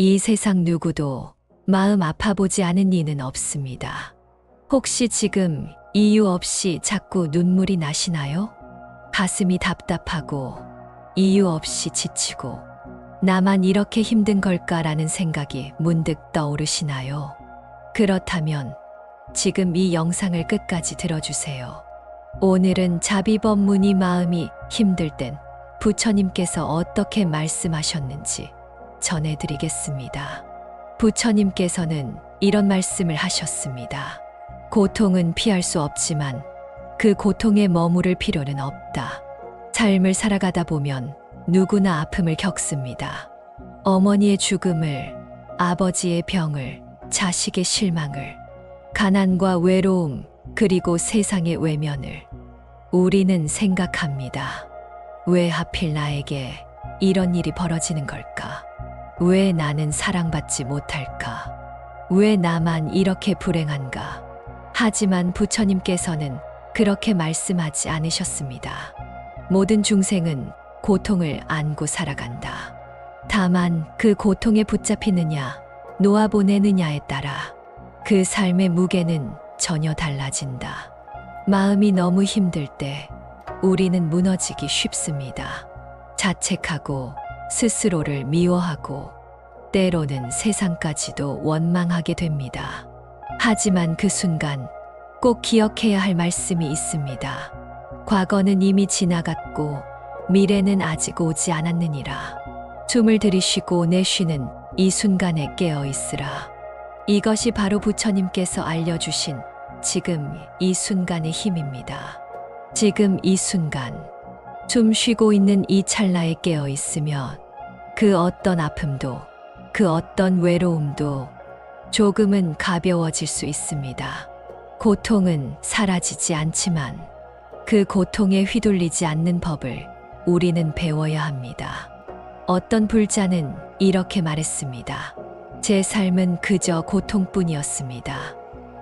이 세상 누구도 마음 아파보지 않은 이는 없습니다. 혹시 지금 이유 없이 자꾸 눈물이 나시나요? 가슴이 답답하고 이유 없이 지치고 나만 이렇게 힘든 걸까라는 생각이 문득 떠오르시나요? 그렇다면 지금 이 영상을 끝까지 들어주세요. 오늘은 자비법문이 마음이 힘들 땐 부처님께서 어떻게 말씀하셨는지 전해드리겠습니다. 부처님께서는 이런 말씀을 하셨습니다. 고통은 피할 수 없지만 그 고통에 머무를 필요는 없다. 삶을 살아가다 보면 누구나 아픔을 겪습니다. 어머니의 죽음을, 아버지의 병을, 자식의 실망을, 가난과 외로움, 그리고 세상의 외면을 우리는 생각합니다. 왜 하필 나에게 이런 일이 벌어지는 걸까? 왜 나는 사랑받지 못할까? 왜 나만 이렇게 불행한가? 하지만 부처님께서는 그렇게 말씀하지 않으셨습니다. 모든 중생은 고통을 안고 살아간다. 다만 그 고통에 붙잡히느냐, 놓아보내느냐에 따라 그 삶의 무게는 전혀 달라진다. 마음이 너무 힘들 때 우리는 무너지기 쉽습니다. 자책하고 스스로를 미워하고 때로는 세상까지도 원망하게 됩니다. 하지만 그 순간 꼭 기억해야 할 말씀이 있습니다. 과거는 이미 지나갔고 미래는 아직 오지 않았느니라. 숨을 들이쉬고 내쉬는 이 순간에 깨어 있으라. 이것이 바로 부처님께서 알려주신 지금 이 순간의 힘입니다. 지금 이 순간, 숨 쉬고 있는 이 찰나에 깨어 있으면 그 어떤 아픔도, 그 어떤 외로움도 조금은 가벼워질 수 있습니다. 고통은 사라지지 않지만 그 고통에 휘둘리지 않는 법을 우리는 배워야 합니다. 어떤 불자는 이렇게 말했습니다. 제 삶은 그저 고통뿐이었습니다.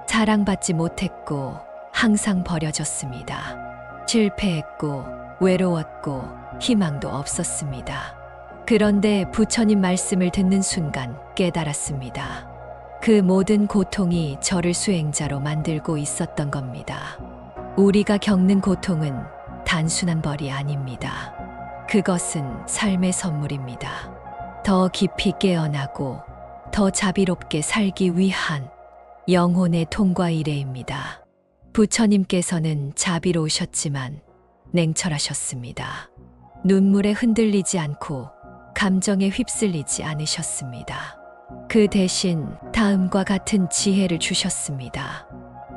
사랑받지 못했고 항상 버려졌습니다. 실패했고 외로웠고 희망도 없었습니다. 그런데 부처님 말씀을 듣는 순간 깨달았습니다. 그 모든 고통이 저를 수행자로 만들고 있었던 겁니다. 우리가 겪는 고통은 단순한 벌이 아닙니다. 그것은 삶의 선물입니다. 더 깊이 깨어나고 더 자비롭게 살기 위한 영혼의 통과 이래입니다. 부처님께서는 자비로우셨지만 냉철하셨습니다. 눈물에 흔들리지 않고 감정에 휩쓸리지 않으셨습니다. 그 대신 다음과 같은 지혜를 주셨습니다.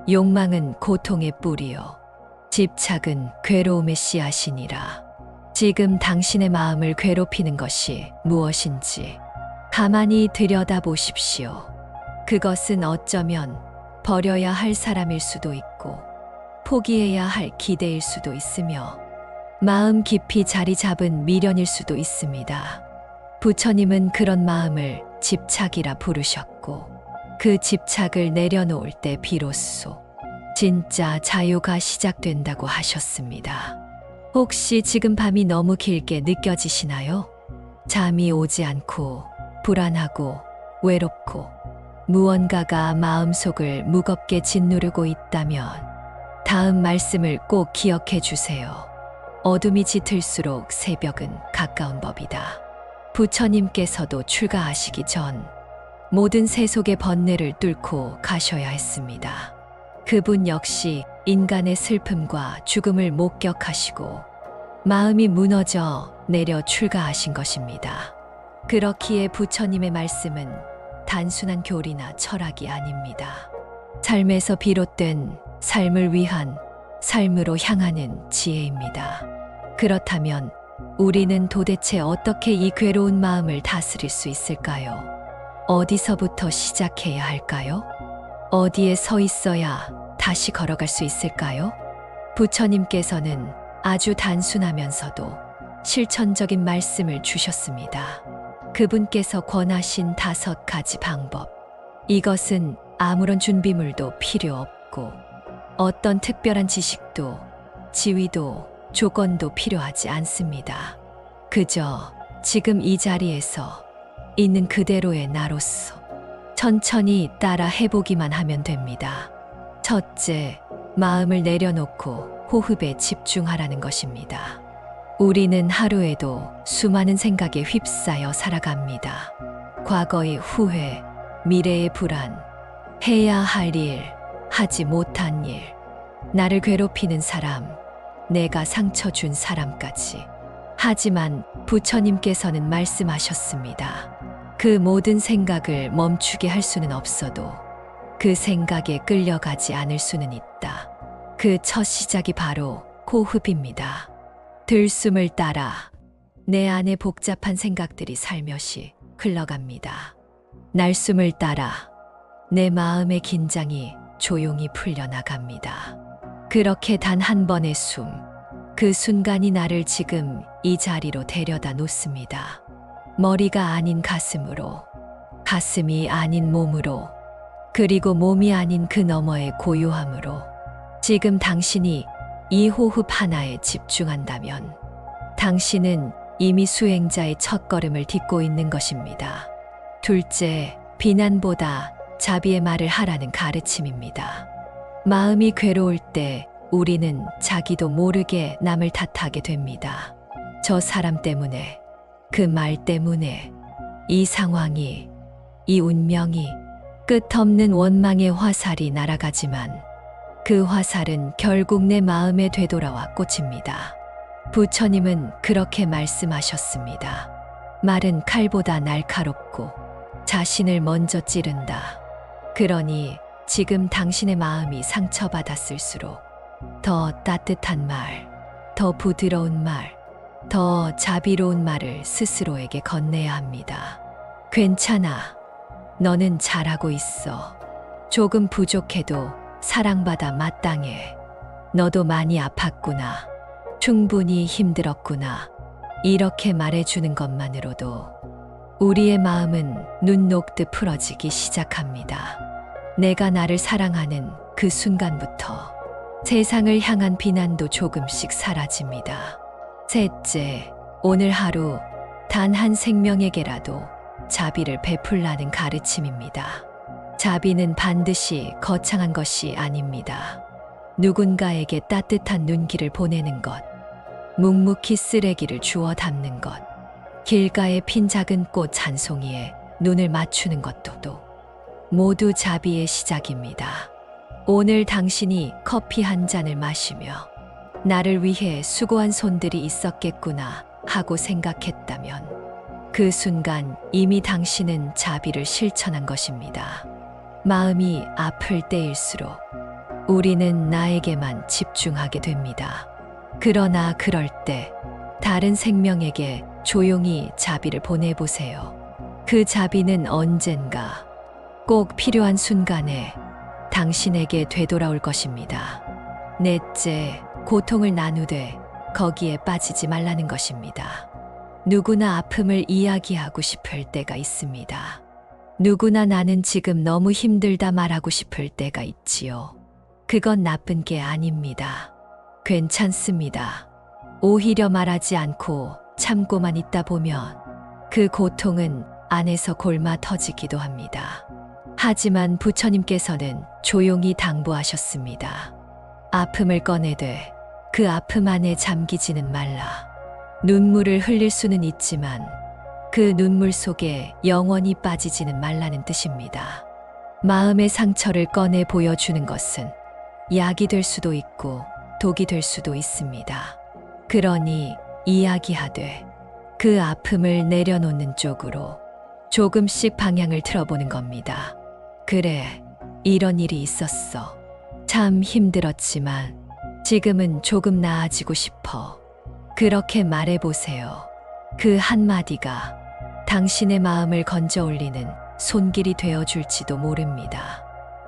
욕망은 고통의 뿌리요. 집착은 괴로움의 씨앗이니라. 지금 당신의 마음을 괴롭히는 것이 무엇인지 가만히 들여다보십시오. 그것은 어쩌면 버려야 할 사람일 수도 있고 포기해야 할 기대일 수도 있으며 마음 깊이 자리 잡은 미련일 수도 있습니다. 부처님은 그런 마음을 집착이라 부르셨고 그 집착을 내려놓을 때 비로소 진짜 자유가 시작된다고 하셨습니다. 혹시 지금 밤이 너무 길게 느껴지시나요? 잠이 오지 않고 불안하고 외롭고 무언가가 마음속을 무겁게 짓누르고 있다면 다음 말씀을 꼭 기억해 주세요. 어둠이 짙을수록 새벽은 가까운 법이다. 부처님께서도 출가하시기 전 모든 세속의 번뇌를 뚫고 가셔야 했습니다. 그분 역시 인간의 슬픔과 죽음을 목격하시고 마음이 무너져 내려 출가하신 것입니다. 그렇기에 부처님의 말씀은 단순한 교리나 철학이 아닙니다. 삶에서 비롯된 삶을 위한 삶으로 향하는 지혜입니다. 그렇다면 우리는 도대체 어떻게 이 괴로운 마음을 다스릴 수 있을까요? 어디서부터 시작해야 할까요? 어디에 서 있어야 다시 걸어갈 수 있을까요? 부처님께서는 아주 단순하면서도 실천적인 말씀을 주셨습니다. 그분께서 권하신 5가지 방법. 이것은 아무런 준비물도 필요 없고 어떤 특별한 지식도 지위도 조건도 필요하지 않습니다. 그저 지금 이 자리에서 있는 그대로의 나로서 천천히 따라 해보기만 하면 됩니다. 첫째, 마음을 내려놓고 호흡에 집중하라는 것입니다. 우리는 하루에도 수많은 생각에 휩싸여 살아갑니다. 과거의 후회, 미래의 불안, 해야 할 일, 하지 못한 일, 나를 괴롭히는 사람, 내가 상처 준 사람까지. 하지만 부처님께서는 말씀하셨습니다. 그 모든 생각을 멈추게 할 수는 없어도 그 생각에 끌려가지 않을 수는 있다. 그 첫 시작이 바로 호흡입니다. 들숨을 따라 내 안에 복잡한 생각들이 살며시 흘러갑니다. 날숨을 따라 내 마음의 긴장이 조용히 풀려나갑니다. 그렇게 단 한 번의 숨, 그 순간이 나를 지금 이 자리로 데려다 놓습니다. 머리가 아닌 가슴으로, 가슴이 아닌 몸으로, 그리고 몸이 아닌 그 너머의 고요함으로. 지금 당신이 이 호흡 하나에 집중한다면 당신은 이미 수행자의 첫걸음을 딛고 있는 것입니다. 둘째, 비난보다 자비의 말을 하라는 가르침입니다. 마음이 괴로울 때 우리는 자기도 모르게 남을 탓하게 됩니다. 저 사람 때문에, 그 말 때문에, 이 상황이, 이 운명이, 끝없는 원망의 화살이 날아가지만 그 화살은 결국 내 마음에 되돌아와 꽂힙니다. 부처님은 그렇게 말씀하셨습니다. 말은 칼보다 날카롭고 자신을 먼저 찌른다. 그러니 지금 당신의 마음이 상처받았을수록 더 따뜻한 말, 더 부드러운 말, 더 자비로운 말을 스스로에게 건네야 합니다. 괜찮아. 너는 잘하고 있어. 조금 부족해도 사랑받아 마땅해. 너도 많이 아팠구나. 충분히 힘들었구나. 이렇게 말해주는 것만으로도 우리의 마음은 눈 녹듯 풀어지기 시작합니다. 내가 나를 사랑하는 그 순간부터 세상을 향한 비난도 조금씩 사라집니다. 셋째, 오늘 하루 단 한 생명에게라도 자비를 베풀라는 가르침입니다. 자비는 반드시 거창한 것이 아닙니다. 누군가에게 따뜻한 눈길을 보내는 것, 묵묵히 쓰레기를 주워 담는 것, 길가에 핀 작은 꽃 한 송이에 눈을 맞추는 것도 모두 자비의 시작입니다. 오늘 당신이 커피 한 잔을 마시며 나를 위해 수고한 손들이 있었겠구나 하고 생각했다면 그 순간 이미 당신은 자비를 실천한 것입니다. 마음이 아플 때일수록 우리는 나에게만 집중하게 됩니다. 그러나 그럴 때 다른 생명에게 조용히 자비를 보내보세요. 그 자비는 언젠가 꼭 필요한 순간에 당신에게 되돌아올 것입니다. 넷째, 고통을 나누되 거기에 빠지지 말라는 것입니다. 누구나 아픔을 이야기하고 싶을 때가 있습니다. 누구나 나는 지금 너무 힘들다 말하고 싶을 때가 있지요. 그건 나쁜 게 아닙니다. 괜찮습니다. 오히려 말하지 않고 참고만 있다 보면 그 고통은 안에서 골마 터지기도 합니다. 하지만 부처님께서는 조용히 당부하셨습니다. 아픔을 꺼내되 그 아픔 안에 잠기지는 말라. 눈물을 흘릴 수는 있지만 그 눈물 속에 영원히 빠지지는 말라는 뜻입니다. 마음의 상처를 꺼내 보여주는 것은 약이 될 수도 있고 독이 될 수도 있습니다. 그러니 이야기하되 그 아픔을 내려놓는 쪽으로 조금씩 방향을 틀어보는 겁니다. 그래, 이런 일이 있었어. 참 힘들었지만 지금은 조금 나아지고 싶어. 그렇게 말해보세요. 그 한마디가 당신의 마음을 건져 올리는 손길이 되어줄지도 모릅니다.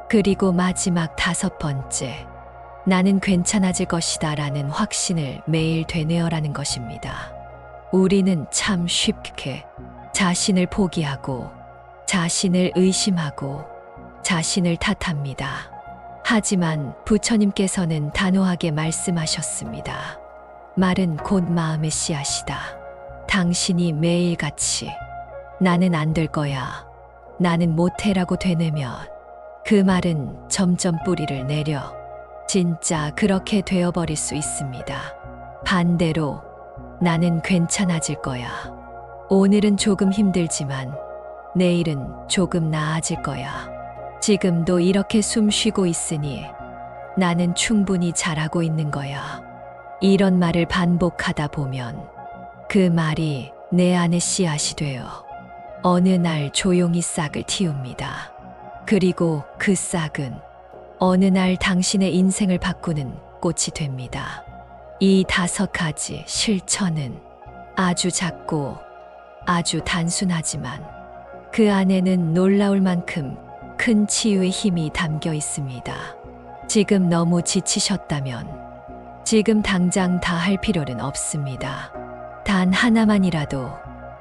그리고 마지막 5번째, 나는 괜찮아질 것이다 라는 확신을 매일 되뇌어라는 것입니다. 우리는 참 쉽게 자신을 포기하고 자신을 의심하고 자신을 탓합니다. 하지만 부처님께서는 단호하게 말씀하셨습니다. 말은 곧 마음의 씨앗이다. 당신이 매일같이 나는 안 될 거야. 나는 못해라고 되뇌면 그 말은 점점 뿌리를 내려 진짜 그렇게 되어버릴 수 있습니다. 반대로 나는 괜찮아질 거야. 오늘은 조금 힘들지만 내일은 조금 나아질 거야. 지금도 이렇게 숨 쉬고 있으니 나는 충분히 잘하고 있는 거야. 이런 말을 반복하다 보면 그 말이 내 안에 씨앗이 되어 어느 날 조용히 싹을 틔웁니다. 그리고 그 싹은 어느 날 당신의 인생을 바꾸는 꽃이 됩니다. 이 5가지 실천은 아주 작고 아주 단순하지만 그 안에는 놀라울 만큼 큰 치유의 힘이 담겨 있습니다. 지금 너무 지치셨다면 지금 당장 다 할 필요는 없습니다. 단 하나만이라도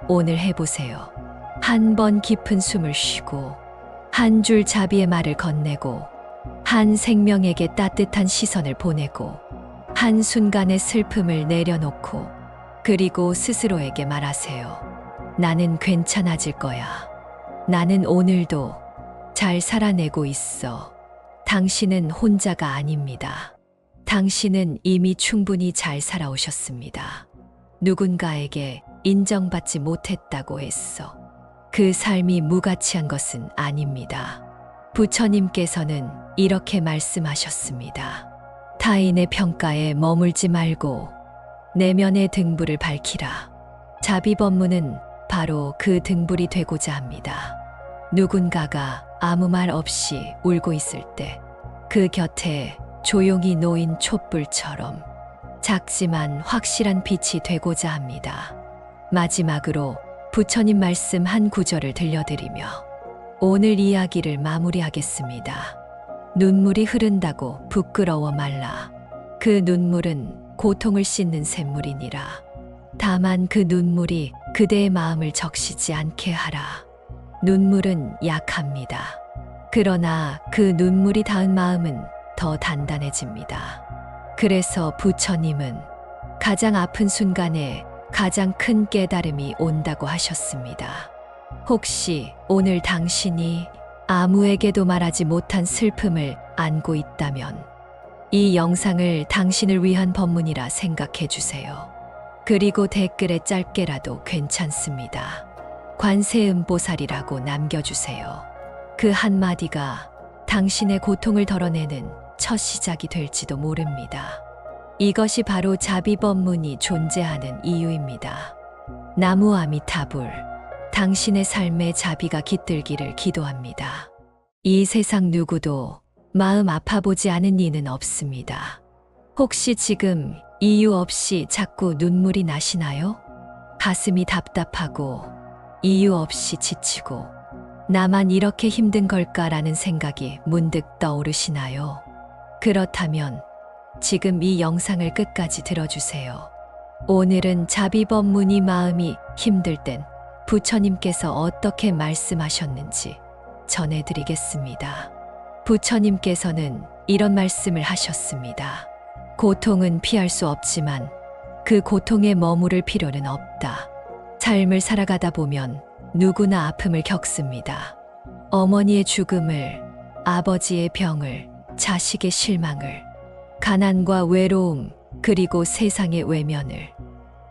오늘 해보세요. 한 번 깊은 숨을 쉬고 한 줄 자비의 말을 건네고 한 생명에게 따뜻한 시선을 보내고 한 순간의 슬픔을 내려놓고 그리고 스스로에게 말하세요. 나는 괜찮아질 거야. 나는 오늘도 잘 살아내고 있어. 당신은 혼자가 아닙니다. 당신은 이미 충분히 잘 살아오셨습니다. 누군가에게 인정받지 못했다고 했어. 그 삶이 무가치한 것은 아닙니다. 부처님께서는 이렇게 말씀하셨습니다. 타인의 평가에 머물지 말고 내면의 등불을 밝히라. 자비법문은 바로 그 등불이 되고자 합니다. 누군가가 아무 말 없이 울고 있을 때 그 곁에 조용히 놓인 촛불처럼 작지만 확실한 빛이 되고자 합니다. 마지막으로 부처님 말씀 한 구절을 들려드리며 오늘 이야기를 마무리하겠습니다. 눈물이 흐른다고 부끄러워 말라. 그 눈물은 고통을 씻는 샘물이니라. 다만 그 눈물이 그대의 마음을 적시지 않게 하라. 눈물은 약합니다. 그러나 그 눈물이 닿은 마음은 더 단단해집니다. 그래서 부처님은 가장 아픈 순간에 가장 큰 깨달음이 온다고 하셨습니다. 혹시 오늘 당신이 아무에게도 말하지 못한 슬픔을 안고 있다면 이 영상을 당신을 위한 법문이라 생각해 주세요. 그리고 댓글에 짧게라도 괜찮습니다. 관세음보살이라고 남겨주세요. 그 한마디가 당신의 고통을 덜어내는 첫 시작이 될지도 모릅니다. 이것이 바로 자비법문이 존재하는 이유입니다. 나무 아미타불, 당신의 삶에 자비가 깃들기를 기도합니다. 이 세상 누구도 마음 아파보지 않은 이는 없습니다. 혹시 지금 이유 없이 자꾸 눈물이 나시나요? 가슴이 답답하고 이유 없이 지치고 나만 이렇게 힘든 걸까라는 생각이 문득 떠오르시나요? 그렇다면 지금 이 영상을 끝까지 들어주세요. 오늘은 자비법문이 마음이 힘들 땐 부처님께서 어떻게 말씀하셨는지 전해드리겠습니다. 부처님께서는 이런 말씀을 하셨습니다. 고통은 피할 수 없지만 그 고통에 머무를 필요는 없다. 삶을 살아가다 보면 누구나 아픔을 겪습니다. 어머니의 죽음을, 아버지의 병을, 자식의 실망을, 가난과 외로움, 그리고 세상의 외면을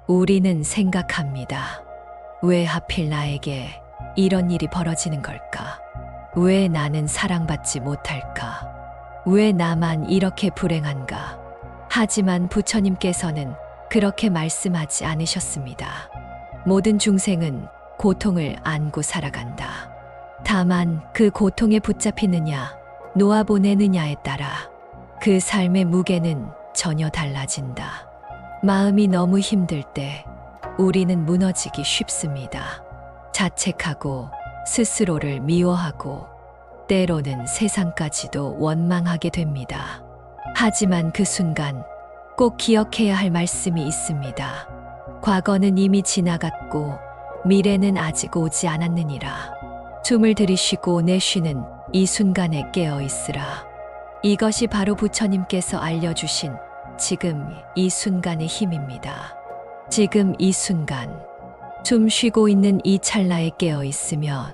우리는 생각합니다. 왜 하필 나에게 이런 일이 벌어지는 걸까? 왜 나는 사랑받지 못할까? 왜 나만 이렇게 불행한가? 하지만 부처님께서는 그렇게 말씀하지 않으셨습니다. 모든 중생은 고통을 안고 살아간다. 다만 그 고통에 붙잡히느냐, 놓아보내느냐에 따라 그 삶의 무게는 전혀 달라진다. 마음이 너무 힘들 때 우리는 무너지기 쉽습니다. 자책하고 스스로를 미워하고 때로는 세상까지도 원망하게 됩니다. 하지만 그 순간 꼭 기억해야 할 말씀이 있습니다. 과거는 이미 지나갔고 미래는 아직 오지 않았느니라. 숨을 들이쉬고 내쉬는 이 순간에 깨어 있으라. 이것이 바로 부처님께서 알려주신 지금 이 순간의 힘입니다. 지금 이 순간 숨 쉬고 있는 이 찰나에 깨어 있으면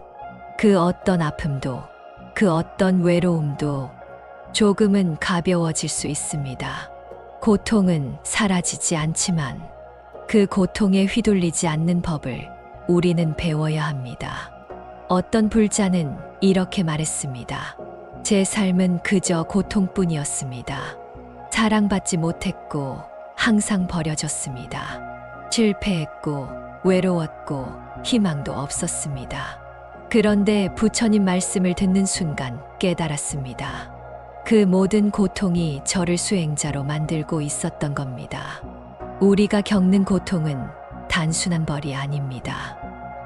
그 어떤 아픔도, 그 어떤 외로움도 조금은 가벼워질 수 있습니다. 고통은 사라지지 않지만 그 고통에 휘둘리지 않는 법을 우리는 배워야 합니다. 어떤 불자는 이렇게 말했습니다. 제 삶은 그저 고통뿐이었습니다. 사랑받지 못했고 항상 버려졌습니다. 실패했고 외로웠고 희망도 없었습니다. 그런데 부처님 말씀을 듣는 순간 깨달았습니다. 그 모든 고통이 저를 수행자로 만들고 있었던 겁니다. 우리가 겪는 고통은 단순한 벌이 아닙니다.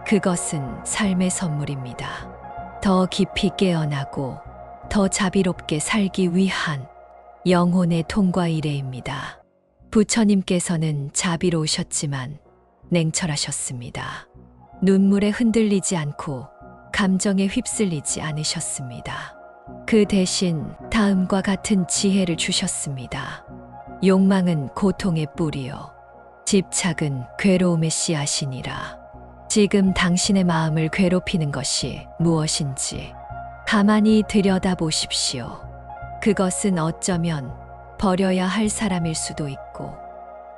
그것은 삶의 선물입니다. 더 깊이 깨어나고 더 자비롭게 살기 위한 영혼의 통과 이래입니다. 부처님께서는 자비로우셨지만 냉철하셨습니다. 눈물에 흔들리지 않고 감정에 휩쓸리지 않으셨습니다. 그 대신 다음과 같은 지혜를 주셨습니다. 욕망은 고통의 뿌리요. 집착은 괴로움의 씨앗이니라. 지금 당신의 마음을 괴롭히는 것이 무엇인지 가만히 들여다보십시오. 그것은 어쩌면 버려야 할 사람일 수도 있고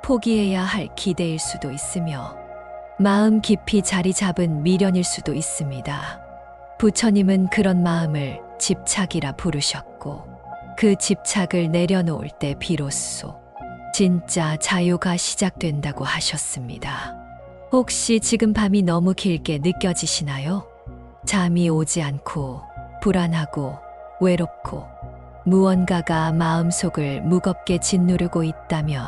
포기해야 할 기대일 수도 있으며 마음 깊이 자리 잡은 미련일 수도 있습니다. 부처님은 그런 마음을 집착이라 부르셨고 그 집착을 내려놓을 때 비로소 진짜 자유가 시작된다고 하셨습니다. 혹시 지금 밤이 너무 길게 느껴지시나요? 잠이 오지 않고 불안하고 외롭고 무언가가 마음속을 무겁게 짓누르고 있다면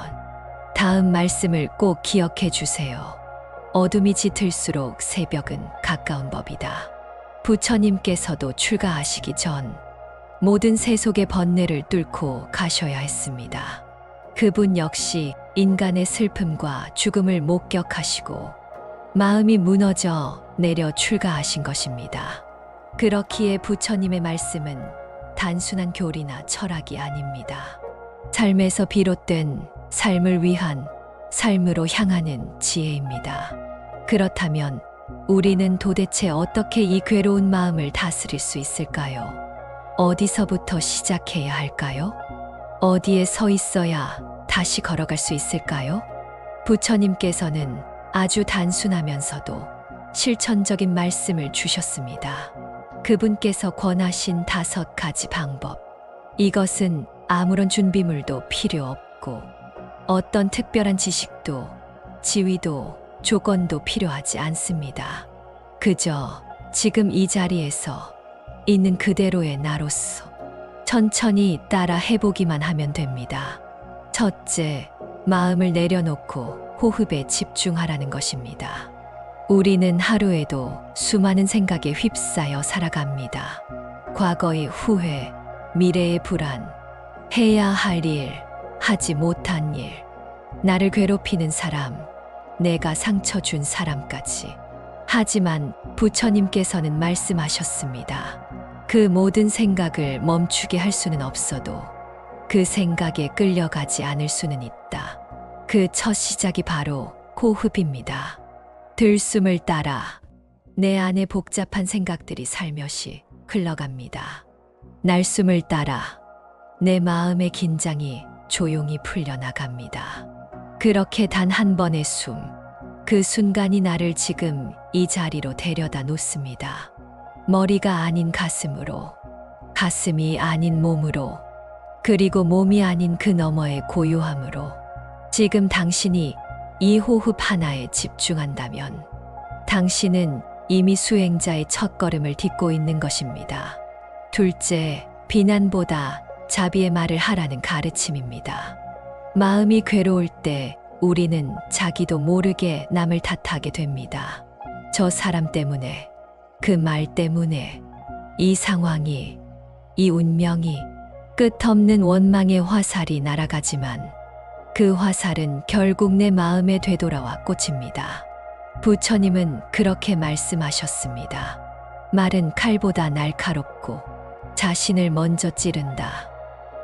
다음 말씀을 꼭 기억해 주세요. 어둠이 짙을수록 새벽은 가까운 법이다. 부처님께서도 출가하시기 전 모든 세속의 번뇌를 뚫고 가셔야 했습니다. 그분 역시 인간의 슬픔과 죽음을 목격하시고 마음이 무너져 내려 출가하신 것입니다. 그렇기에 부처님의 말씀은 단순한 교리나 철학이 아닙니다. 삶에서 비롯된 삶을 위한 삶으로 향하는 지혜입니다. 그렇다면 우리는 도대체 어떻게 이 괴로운 마음을 다스릴 수 있을까요? 어디서부터 시작해야 할까요? 어디에 서 있어야 다시 걸어갈 수 있을까요? 부처님께서는 아주 단순하면서도 실천적인 말씀을 주셨습니다. 그분께서 권하신 5가지 방법. 이것은 아무런 준비물도 필요 없고 어떤 특별한 지식도 지위도 조건도 필요하지 않습니다. 그저 지금 이 자리에서 있는 그대로의 나로서 천천히 따라 해보기만 하면 됩니다. 첫째, 마음을 내려놓고 호흡에 집중하라는 것입니다. 우리는 하루에도 수많은 생각에 휩싸여 살아갑니다. 과거의 후회, 미래의 불안, 해야 할 일, 하지 못한 일, 나를 괴롭히는 사람, 내가 상처 준 사람까지. 하지만 부처님께서는 말씀하셨습니다. 그 모든 생각을 멈추게 할 수는 없어도 그 생각에 끌려가지 않을 수는 있다. 그 첫 시작이 바로 호흡입니다. 들숨을 따라 내 안에 복잡한 생각들이 살며시 흘러갑니다. 날숨을 따라 내 마음의 긴장이 조용히 풀려나갑니다. 그렇게 단 한 번의 숨, 그 순간이 나를 지금 이 자리로 데려다 놓습니다. 머리가 아닌 가슴으로, 가슴이 아닌 몸으로, 그리고 몸이 아닌 그 너머의 고요함으로 지금 당신이 이 호흡 하나에 집중한다면 당신은 이미 수행자의 첫걸음을 딛고 있는 것입니다. 둘째, 비난보다 자비의 말을 하라는 가르침입니다. 마음이 괴로울 때 우리는 자기도 모르게 남을 탓하게 됩니다. 저 사람 때문에, 그 말 때문에, 이 상황이, 이 운명이, 끝없는 원망의 화살이 날아가지만 그 화살은 결국 내 마음에 되돌아와 꽂힙니다. 부처님은 그렇게 말씀하셨습니다. 말은 칼보다 날카롭고 자신을 먼저 찌른다.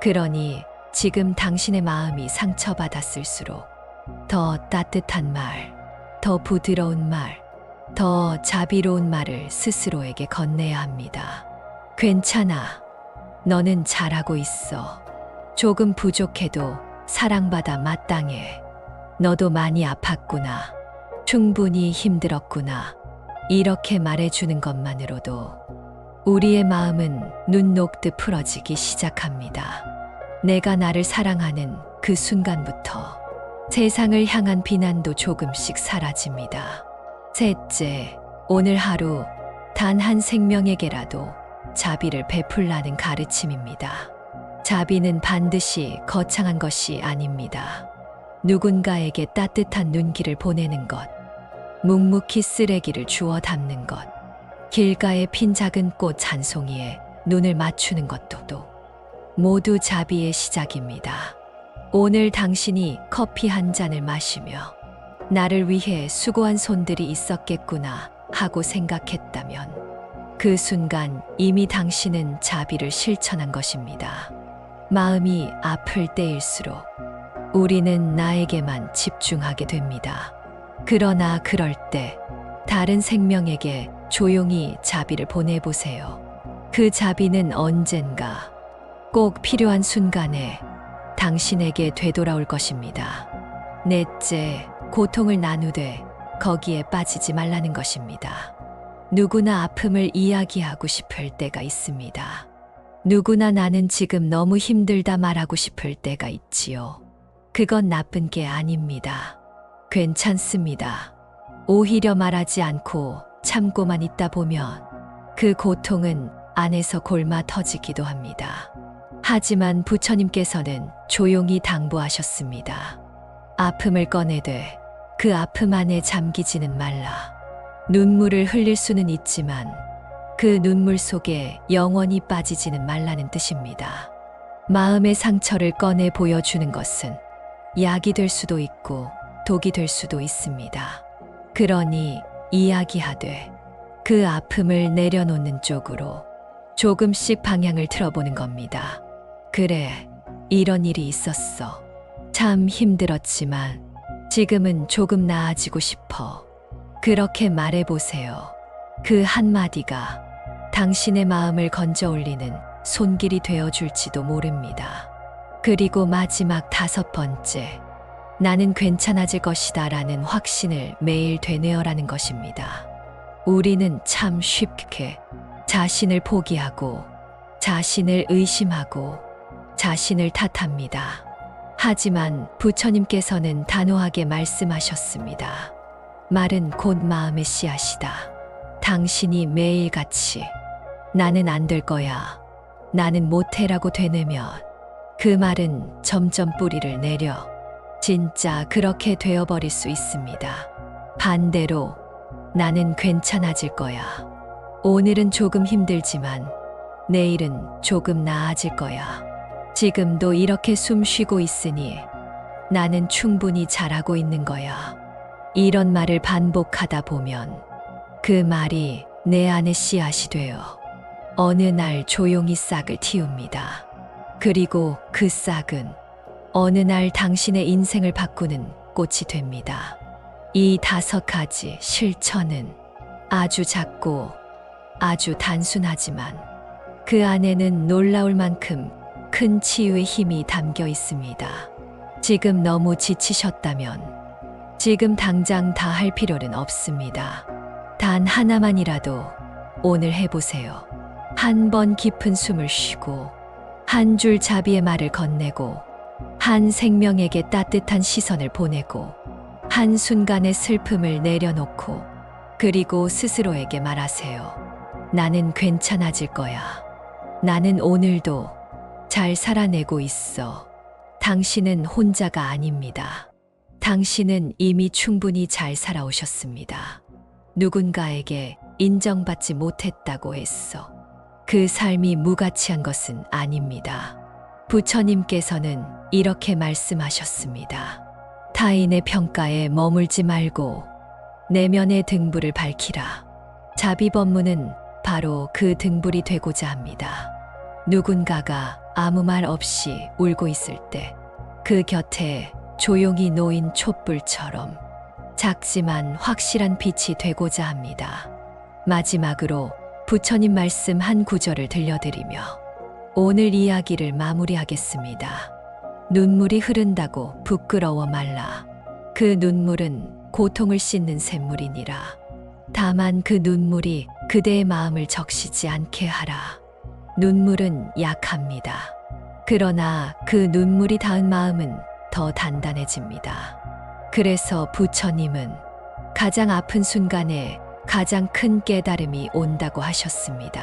그러니 지금 당신의 마음이 상처받았을수록 더 따뜻한 말, 더 부드러운 말, 더 자비로운 말을 스스로에게 건네야 합니다. 괜찮아. 너는 잘하고 있어. 조금 부족해도 사랑받아 마땅해. 너도 많이 아팠구나. 충분히 힘들었구나. 이렇게 말해주는 것만으로도 우리의 마음은 눈 녹듯 풀어지기 시작합니다. 내가 나를 사랑하는 그 순간부터 세상을 향한 비난도 조금씩 사라집니다. 셋째, 오늘 하루 단 한 생명에게라도 자비를 베풀라는 가르침입니다. 자비는 반드시 거창한 것이 아닙니다. 누군가에게 따뜻한 눈길을 보내는 것, 묵묵히 쓰레기를 주워 담는 것, 길가에 핀 작은 꽃 한 송이에 눈을 맞추는 것도 모두 자비의 시작입니다. 오늘 당신이 커피 한 잔을 마시며 나를 위해 수고한 손들이 있었겠구나 하고 생각했다면 그 순간 이미 당신은 자비를 실천한 것입니다. 마음이 아플 때일수록 우리는 나에게만 집중하게 됩니다. 그러나 그럴 때 다른 생명에게 조용히 자비를 보내보세요. 그 자비는 언젠가 꼭 필요한 순간에 당신에게 되돌아올 것입니다. 넷째, 고통을 나누되 거기에 빠지지 말라는 것입니다. 누구나 아픔을 이야기하고 싶을 때가 있습니다. 누구나 나는 지금 너무 힘들다 말하고 싶을 때가 있지요. 그건 나쁜 게 아닙니다. 괜찮습니다. 오히려 말하지 않고 참고만 있다 보면 그 고통은 안에서 골마 터지기도 합니다. 하지만 부처님께서는 조용히 당부하셨습니다. 아픔을 꺼내되 그 아픔 안에 잠기지는 말라. 눈물을 흘릴 수는 있지만 그 눈물 속에 영원히 빠지지는 말라는 뜻입니다. 마음의 상처를 꺼내 보여주는 것은 약이 될 수도 있고 독이 될 수도 있습니다. 그러니 이야기하되 그 아픔을 내려놓는 쪽으로 조금씩 방향을 틀어보는 겁니다. 그래, 이런 일이 있었어. 참 힘들었지만 지금은 조금 나아지고 싶어. 그렇게 말해보세요. 그 한마디가 당신의 마음을 건져 올리는 손길이 되어줄지도 모릅니다. 그리고 마지막 5번째, 나는 괜찮아질 것이다 라는 확신을 매일 되뇌어라는 것입니다. 우리는 참 쉽게 자신을 포기하고 자신을 의심하고 자신을 탓합니다. 하지만 부처님께서는 단호하게 말씀하셨습니다. 말은 곧 마음의 씨앗이다. 당신이 매일같이 나는 안 될 거야, 나는 못해라고 되뇌면 그 말은 점점 뿌리를 내려 진짜 그렇게 되어버릴 수 있습니다. 반대로 나는 괜찮아질 거야. 오늘은 조금 힘들지만 내일은 조금 나아질 거야. 지금도 이렇게 숨 쉬고 있으니 나는 충분히 잘하고 있는 거야. 이런 말을 반복하다 보면 그 말이 내 안의 씨앗이 되어 어느 날 조용히 싹을 틔웁니다. 그리고 그 싹은 어느 날 당신의 인생을 바꾸는 꽃이 됩니다. 이 5가지 실천은 아주 작고 아주 단순하지만 그 안에는 놀라울 만큼 큰 치유의 힘이 담겨 있습니다. 지금 너무 지치셨다면 지금 당장 다 할 필요는 없습니다. 단 하나만이라도 오늘 해보세요. 한 번 깊은 숨을 쉬고 한 줄 자비의 말을 건네고 한 생명에게 따뜻한 시선을 보내고 한 순간의 슬픔을 내려놓고 그리고 스스로에게 말하세요. 나는 괜찮아질 거야. 나는 오늘도 잘 살아내고 있어. 당신은 혼자가 아닙니다. 당신은 이미 충분히 잘 살아오셨습니다. 누군가에게 인정받지 못했다고 했어. 그 삶이 무가치한 것은 아닙니다. 부처님께서는 이렇게 말씀하셨습니다. 타인의 평가에 머물지 말고 내면의 등불을 밝히라. 자비법문은 바로 그 등불이 되고자 합니다. 누군가가 아무 말 없이 울고 있을 때 그 곁에 조용히 놓인 촛불처럼 작지만 확실한 빛이 되고자 합니다. 마지막으로 부처님 말씀 한 구절을 들려드리며 오늘 이야기를 마무리하겠습니다. 눈물이 흐른다고 부끄러워 말라. 그 눈물은 고통을 씻는 샘물이니라. 다만 그 눈물이 그대의 마음을 적시지 않게 하라. 눈물은 약합니다. 그러나 그 눈물이 닿은 마음은 더 단단해집니다. 그래서 부처님은 가장 아픈 순간에 가장 큰 깨달음이 온다고 하셨습니다.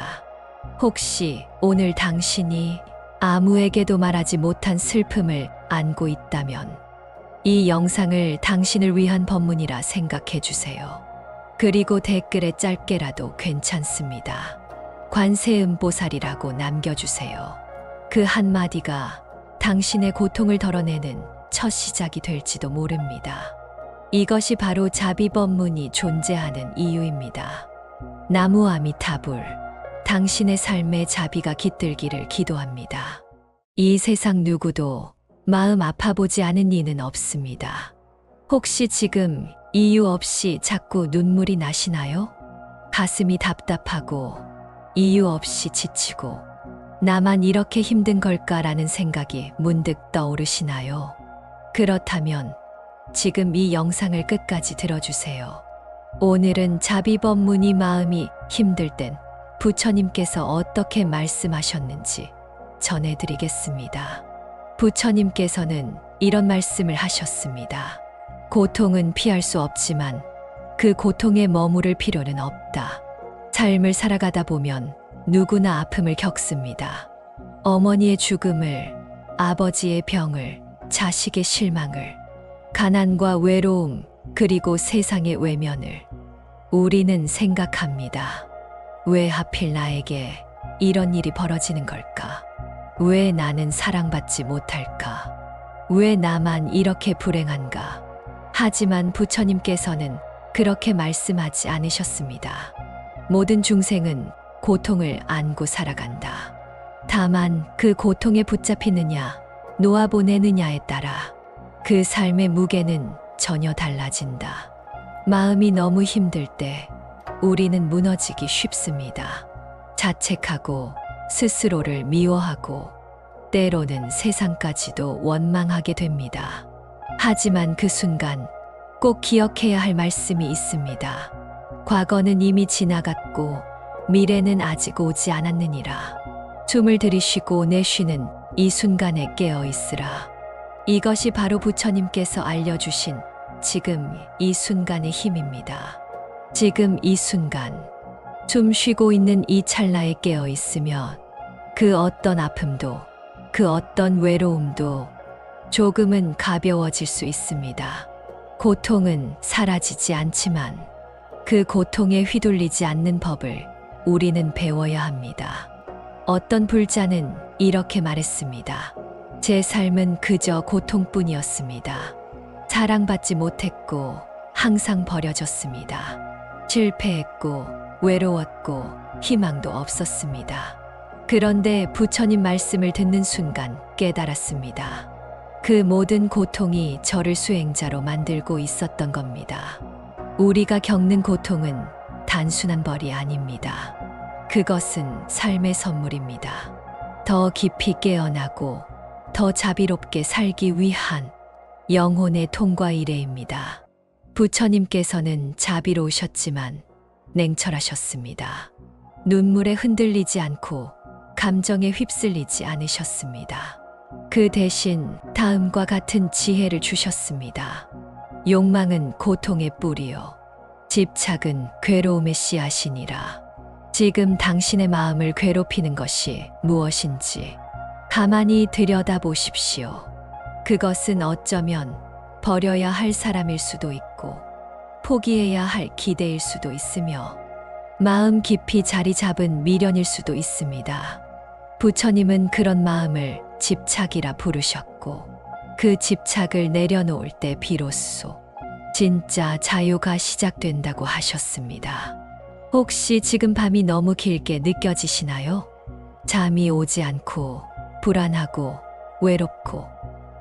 혹시 오늘 당신이 아무에게도 말하지 못한 슬픔을 안고 있다면 이 영상을 당신을 위한 법문이라 생각해 주세요. 그리고 댓글에 짧게라도 괜찮습니다. 관세음보살이라고 남겨주세요. 그 한마디가 당신의 고통을 덜어내는 첫 시작이 될지도 모릅니다. 이것이 바로 자비법문이 존재하는 이유입니다. 나무 아미타불, 당신의 삶에 자비가 깃들기를 기도합니다. 이 세상 누구도 마음 아파보지 않은 이는 없습니다. 혹시 지금 이유 없이 자꾸 눈물이 나시나요? 가슴이 답답하고 이유 없이 지치고 나만 이렇게 힘든 걸까라는 생각이 문득 떠오르시나요? 그렇다면 지금 이 영상을 끝까지 들어주세요. 오늘은 자비법문이 마음이 힘들 땐 부처님께서 어떻게 말씀하셨는지 전해드리겠습니다. 부처님께서는 이런 말씀을 하셨습니다. 고통은 피할 수 없지만 그 고통에 머무를 필요는 없다. 삶을 살아가다 보면 누구나 아픔을 겪습니다. 어머니의 죽음을, 아버지의 병을, 자식의 실망을, 가난과 외로움, 그리고 세상의 외면을 우리는 생각합니다. 왜 하필 나에게 이런 일이 벌어지는 걸까? 왜 나는 사랑받지 못할까? 왜 나만 이렇게 불행한가? 하지만 부처님께서는 그렇게 말씀하지 않으셨습니다. 모든 중생은 고통을 안고 살아간다. 다만 그 고통에 붙잡히느냐, 놓아보내느냐에 따라 그 삶의 무게는 전혀 달라진다. 마음이 너무 힘들 때 우리는 무너지기 쉽습니다. 자책하고 스스로를 미워하고 때로는 세상까지도 원망하게 됩니다. 하지만 그 순간 꼭 기억해야 할 말씀이 있습니다. 과거는 이미 지나갔고 미래는 아직 오지 않았느니라. 숨을 들이쉬고 내쉬는 이 순간에 깨어 있으라. 이것이 바로 부처님께서 알려주신 지금 이 순간의 힘입니다. 지금 이 순간, 숨 쉬고 있는 이 찰나에 깨어 있으면 그 어떤 아픔도, 그 어떤 외로움도 조금은 가벼워질 수 있습니다. 고통은 사라지지 않지만 그 고통에 휘둘리지 않는 법을 우리는 배워야 합니다. 어떤 불자는 이렇게 말했습니다. 제 삶은 그저 고통뿐이었습니다. 사랑받지 못했고 항상 버려졌습니다. 실패했고 외로웠고 희망도 없었습니다. 그런데 부처님 말씀을 듣는 순간 깨달았습니다. 그 모든 고통이 저를 수행자로 만들고 있었던 겁니다. 우리가 겪는 고통은 단순한 벌이 아닙니다. 그것은 삶의 선물입니다. 더 깊이 깨어나고 더 자비롭게 살기 위한 영혼의 통과 이래입니다. 부처님께서는 자비로우셨지만 냉철하셨습니다. 눈물에 흔들리지 않고 감정에 휩쓸리지 않으셨습니다. 그 대신 다음과 같은 지혜를 주셨습니다. 욕망은 고통의 뿌리요. 집착은 괴로움의 씨앗이니라. 지금 당신의 마음을 괴롭히는 것이 무엇인지 가만히 들여다보십시오. 그것은 어쩌면 버려야 할 사람일 수도 있고 포기해야 할 기대일 수도 있으며 마음 깊이 자리 잡은 미련일 수도 있습니다. 부처님은 그런 마음을 집착이라 부르셨고 그 집착을 내려놓을 때 비로소 진짜 자유가 시작된다고 하셨습니다. 혹시 지금 밤이 너무 길게 느껴지시나요? 잠이 오지 않고 불안하고 외롭고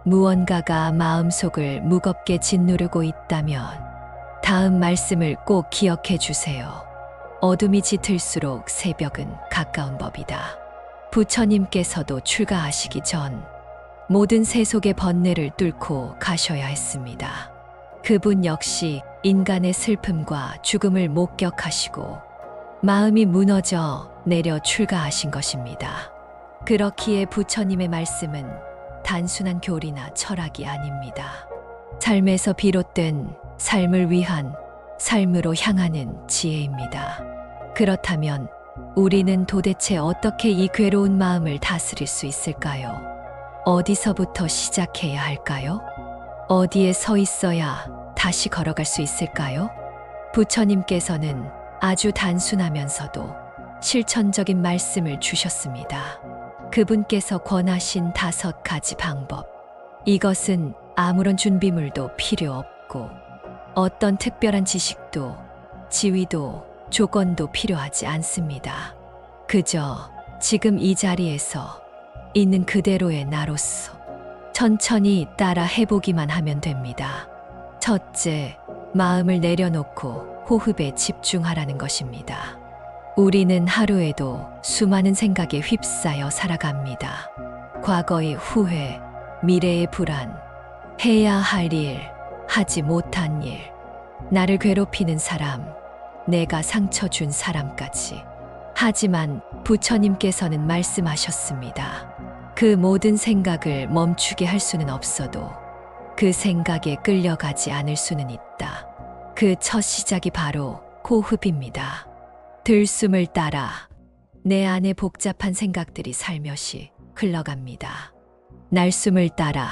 무언가가 마음속을 무겁게 짓누르고 있다면 다음 말씀을 꼭 기억해 주세요. 어둠이 짙을수록 새벽은 가까운 법이다. 부처님께서도 출가하시기 전 모든 세속의 번뇌를 뚫고 가셔야 했습니다. 그분 역시 인간의 슬픔과 죽음을 목격하시고 마음이 무너져 내려 출가하신 것입니다. 그렇기에 부처님의 말씀은 단순한 교리나 철학이 아닙니다. 삶에서 비롯된 삶을 위한 삶으로 향하는 지혜입니다. 그렇다면 우리는 도대체 어떻게 이 괴로운 마음을 다스릴 수 있을까요? 어디서부터 시작해야 할까요? 어디에 서 있어야 다시 걸어갈 수 있을까요? 부처님께서는 아주 단순하면서도 실천적인 말씀을 주셨습니다. 그분께서 권하신 5가지 방법. 이것은 아무런 준비물도 필요 없고 어떤 특별한 지식도 지위도 조건도 필요하지 않습니다. 그저 지금 이 자리에서 있는 그대로의 나로서 천천히 따라 해보기만 하면 됩니다. 첫째, 마음을 내려놓고 호흡에 집중하라는 것입니다. 우리는 하루에도 수많은 생각에 휩싸여 살아갑니다. 과거의 후회, 미래의 불안, 해야 할 일, 하지 못한 일, 나를 괴롭히는 사람, 내가 상처 준 사람까지. 하지만 부처님께서는 말씀하셨습니다. 그 모든 생각을 멈추게 할 수는 없어도 그 생각에 끌려가지 않을 수는 있다. 그 첫 시작이 바로 호흡입니다. 들숨을 따라 내 안에 복잡한 생각들이 살며시 흘러갑니다. 날숨을 따라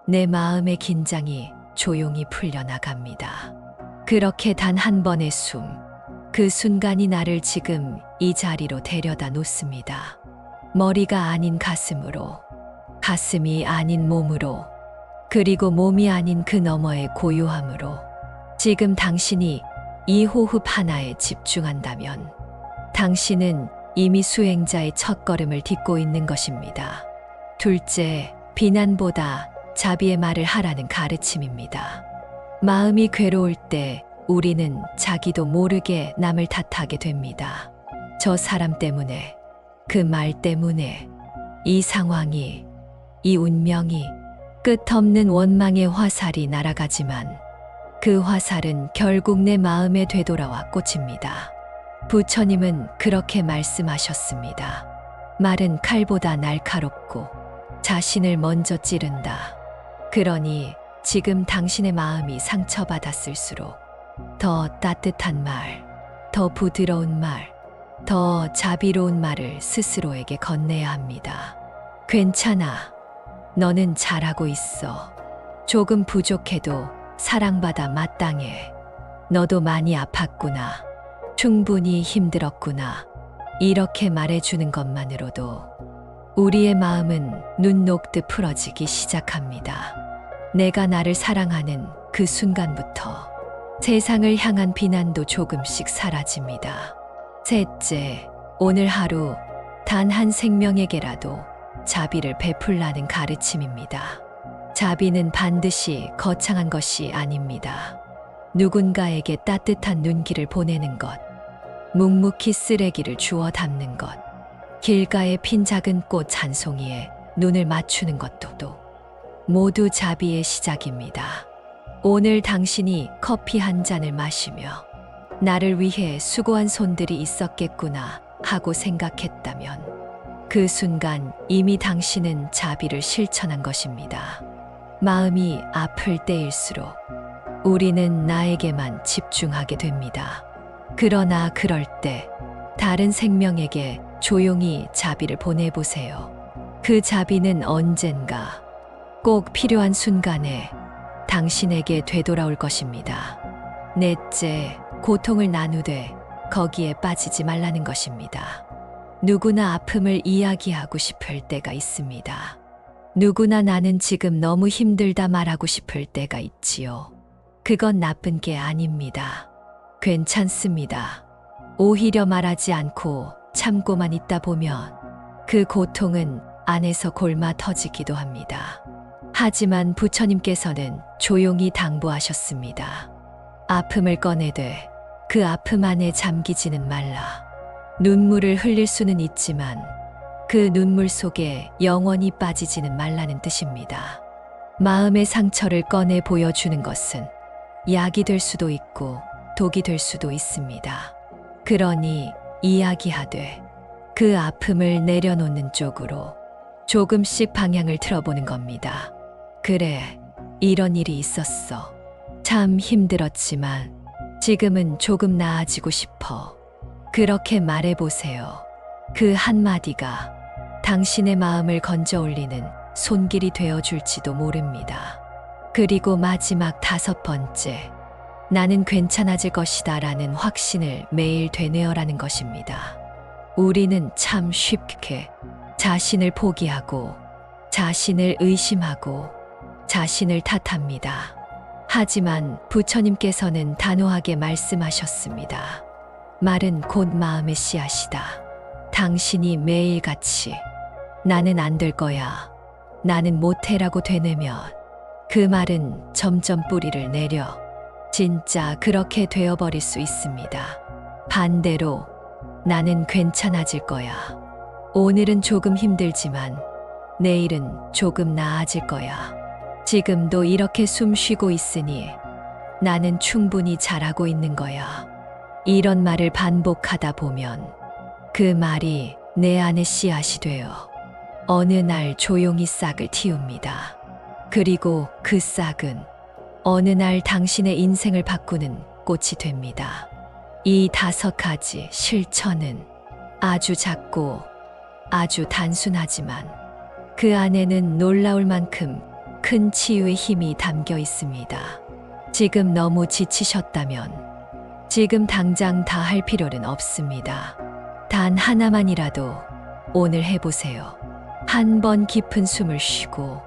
내 마음의 긴장이 조용히 풀려나갑니다. 그렇게 단 한 번의 숨, 그 순간이 나를 지금 이 자리로 데려다 놓습니다. 머리가 아닌 가슴으로, 가슴이 아닌 몸으로, 그리고 몸이 아닌 그 너머의 고요함으로. 지금 당신이 이 호흡 하나에 집중한다면 당신은 이미 수행자의 첫걸음을 딛고 있는 것입니다. 둘째, 비난보다 자비의 말을 하라는 가르침입니다. 마음이 괴로울 때 우리는 자기도 모르게 남을 탓하게 됩니다. 저 사람 때문에, 그 말 때문에, 이 상황이, 이 운명이, 끝없는 원망의 화살이 날아가지만 그 화살은 결국 내 마음에 되돌아와 꽂힙니다. 부처님은 그렇게 말씀하셨습니다. 말은 칼보다 날카롭고 자신을 먼저 찌른다. 그러니 지금 당신의 마음이 상처받았을수록 더 따뜻한 말, 더 부드러운 말, 더 자비로운 말을 스스로에게 건네야 합니다. 괜찮아. 너는 잘하고 있어. 조금 부족해도 사랑받아 마땅해. 너도 많이 아팠구나. 충분히 힘들었구나. 이렇게 말해주는 것만으로도 우리의 마음은 눈 녹듯 풀어지기 시작합니다. 내가 나를 사랑하는 그 순간부터 세상을 향한 비난도 조금씩 사라집니다. 셋째, 오늘 하루 단 한 생명에게라도 자비를 베풀라는 가르침입니다. 자비는 반드시 거창한 것이 아닙니다. 누군가에게 따뜻한 눈길을 보내는 것, 묵묵히 쓰레기를 주워 담는 것, 길가에 핀 작은 꽃 한 송이에 눈을 맞추는 것도 모두 자비의 시작입니다. 오늘 당신이 커피 한 잔을 마시며 나를 위해 수고한 손들이 있었겠구나 하고 생각했다면 그 순간 이미 당신은 자비를 실천한 것입니다. 마음이 아플 때일수록 우리는 나에게만 집중하게 됩니다. 그러나 그럴 때 다른 생명에게 조용히 자비를 보내보세요. 그 자비는 언젠가 꼭 필요한 순간에 당신에게 되돌아올 것입니다. 넷째, 고통을 나누되 거기에 빠지지 말라는 것입니다. 누구나 아픔을 이야기하고 싶을 때가 있습니다. 누구나 나는 지금 너무 힘들다 말하고 싶을 때가 있지요. 그건 나쁜 게 아닙니다. 괜찮습니다. 오히려 말하지 않고 참고만 있다 보면 그 고통은 안에서 골마 터지기도 합니다. 하지만 부처님께서는 조용히 당부하셨습니다. 아픔을 꺼내되 그 아픔 안에 잠기지는 말라. 눈물을 흘릴 수는 있지만 그 눈물 속에 영원히 빠지지는 말라는 뜻입니다. 마음의 상처를 꺼내 보여주는 것은 약이 될 수도 있고 독이 될 수도 있습니다. 그러니 이야기하되 그 아픔을 내려놓는 쪽으로 조금씩 방향을 틀어보는 겁니다. 그래, 이런 일이 있었어. 참 힘들었지만 지금은 조금 나아지고 싶어. 그렇게 말해보세요. 그 한마디가 당신의 마음을 건져 올리는 손길이 되어줄지도 모릅니다. 그리고 마지막 5번째, 나는 괜찮아질 것이다 라는 확신을 매일 되뇌어라는 것입니다. 우리는 참 쉽게 자신을 포기하고 자신을 의심하고 자신을 탓합니다. 하지만 부처님께서는 단호하게 말씀하셨습니다. 말은 곧 마음의 씨앗이다. 당신이 매일같이 나는 안 될 거야, 나는 못해라고 되뇌면 그 말은 점점 뿌리를 내려 진짜 그렇게 되어버릴 수 있습니다. 반대로 나는 괜찮아질 거야. 오늘은 조금 힘들지만 내일은 조금 나아질 거야. 지금도 이렇게 숨 쉬고 있으니 나는 충분히 잘하고 있는 거야. 이런 말을 반복하다 보면 그 말이 내 안의 씨앗이 되어 어느 날 조용히 싹을 틔웁니다. 그리고 그 싹은 어느 날 당신의 인생을 바꾸는 꽃이 됩니다. 이 5가지 실천은 아주 작고 아주 단순하지만 그 안에는 놀라울 만큼 큰 치유의 힘이 담겨 있습니다. 지금 너무 지치셨다면 지금 당장 다 할 필요는 없습니다. 단 하나만이라도 오늘 해보세요. 한 번 깊은 숨을 쉬고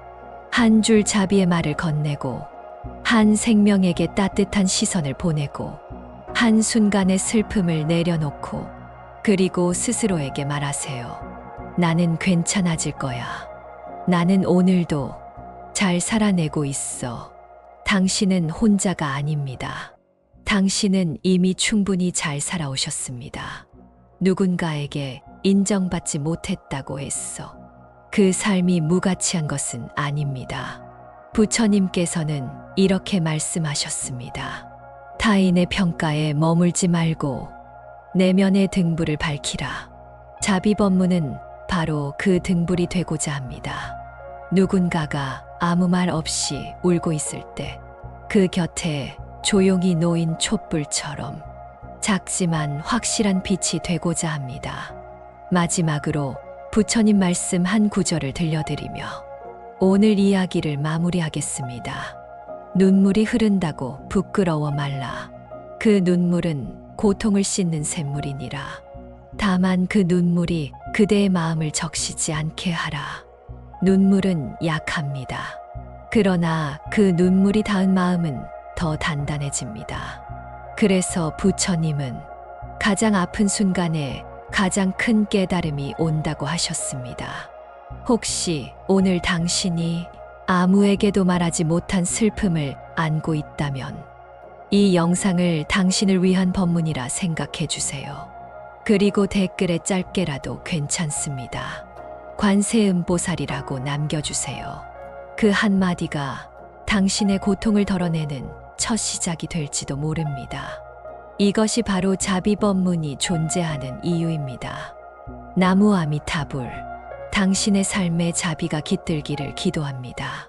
한 줄 자비의 말을 건네고 한 생명에게 따뜻한 시선을 보내고 한 순간의 슬픔을 내려놓고 그리고 스스로에게 말하세요. 나는 괜찮아질 거야. 나는 오늘도 잘 살아내고 있어. 당신은 혼자가 아닙니다. 당신은 이미 충분히 잘 살아오셨습니다. 누군가에게 인정받지 못했다고 했어. 그 삶이 무가치한 것은 아닙니다. 부처님께서는 이렇게 말씀하셨습니다. 타인의 평가에 머물지 말고 내면의 등불을 밝히라. 자비법문은 바로 그 등불이 되고자 합니다. 누군가가 아무 말 없이 울고 있을 때 그 곁에 조용히 놓인 촛불처럼 작지만 확실한 빛이 되고자 합니다. 마지막으로 부처님 말씀 한 구절을 들려드리며 오늘 이야기를 마무리하겠습니다. 눈물이 흐른다고 부끄러워 말라. 그 눈물은 고통을 씻는 샘물이니라. 다만 그 눈물이 그대의 마음을 적시지 않게 하라. 눈물은 약합니다. 그러나 그 눈물이 닿은 마음은 더 단단해집니다. 그래서 부처님은 가장 아픈 순간에 가장 큰 깨달음이 온다고 하셨습니다. 혹시 오늘 당신이 아무에게도 말하지 못한 슬픔을 안고 있다면 이 영상을 당신을 위한 법문이라 생각해 주세요. 그리고 댓글에 짧게라도 괜찮습니다. 관세음보살이라고 남겨주세요. 그 한마디가 당신의 고통을 덜어내는 첫 시작이 될지도 모릅니다. 이것이 바로 자비법문이 존재하는 이유입니다. 나무 아미타불, 당신의 삶에 자비가 깃들기를 기도합니다.